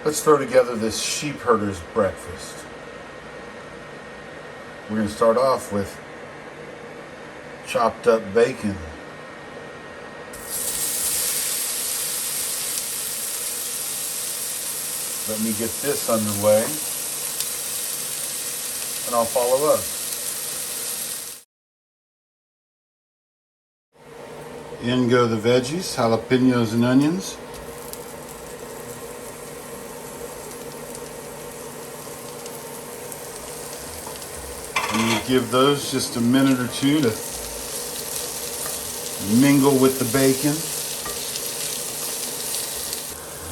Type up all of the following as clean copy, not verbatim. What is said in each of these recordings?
Let's throw together this sheepherder's breakfast. We're going to start off with chopped up bacon. Let me get this underway, and I'll follow up. In go the veggies, jalapenos and onions. And you give those just a minute or two to mingle with the bacon.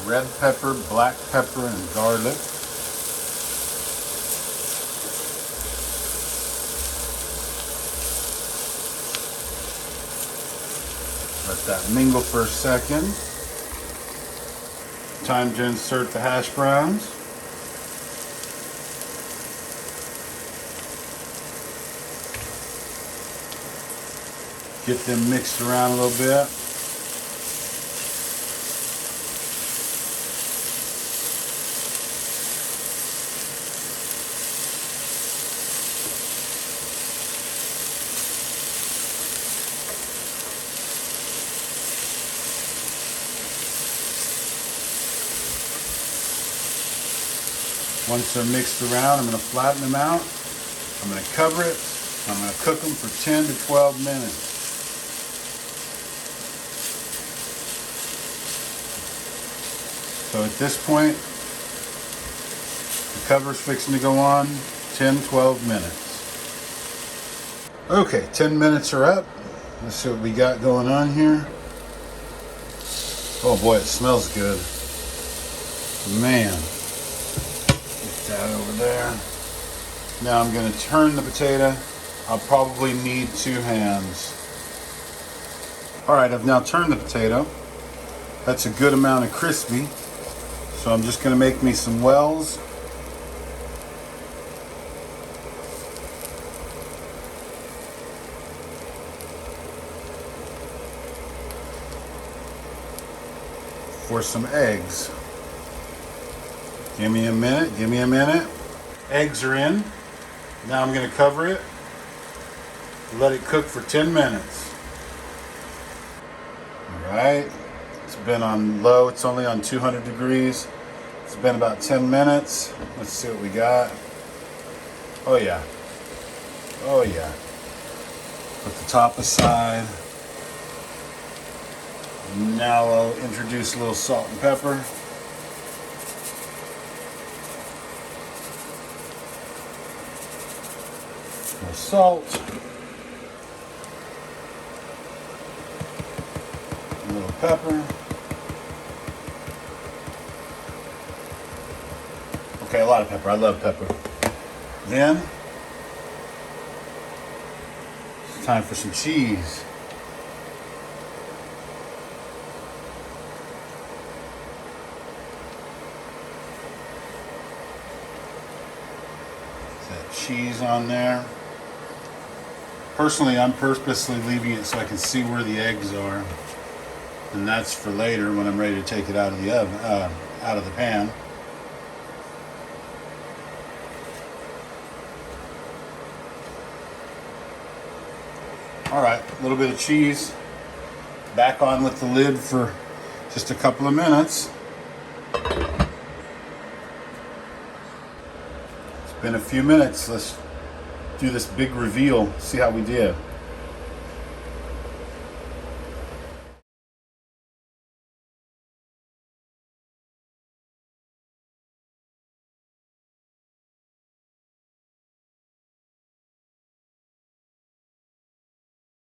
Red pepper, black pepper, and garlic. Let that mingle for a second. Time to insert the hash browns. Get them mixed around a little bit. Once they're mixed around, I'm going to flatten them out. I'm going to cover it. I'm going to cook them for 10 to 12 minutes. So at this point, the cover's fixing to go on 10, 12 minutes. Okay, 10 minutes are up. Let's see what we got going on here. Oh boy, it smells good. Man. That over there. Now I'm going to turn the potato. I'll probably need 2 hands. Alright, I've now turned the potato. That's a good amount of crispy. So I'm just going to make me some wells. For some eggs. Give me a minute, give me a minute. Eggs are in. Now I'm going to cover it. Let it cook for 10 minutes. Alright. It's been on low. It's only on 200 degrees. It's been about 10 minutes. Let's see what we got. Oh yeah. Oh yeah. Put the top aside. Now I'll introduce a little salt and pepper. More salt, a little pepper. Okay, a lot of pepper. I love pepper. Then it's time for some cheese. That cheese on there. Personally, I'm purposely leaving it so I can see where the eggs are, and that's for later when I'm ready to take it out of the oven, out of the pan. All right, a little bit of cheese. Back on with the lid for just a couple of minutes. It's been a few minutes. Let's do this big reveal, see how we did.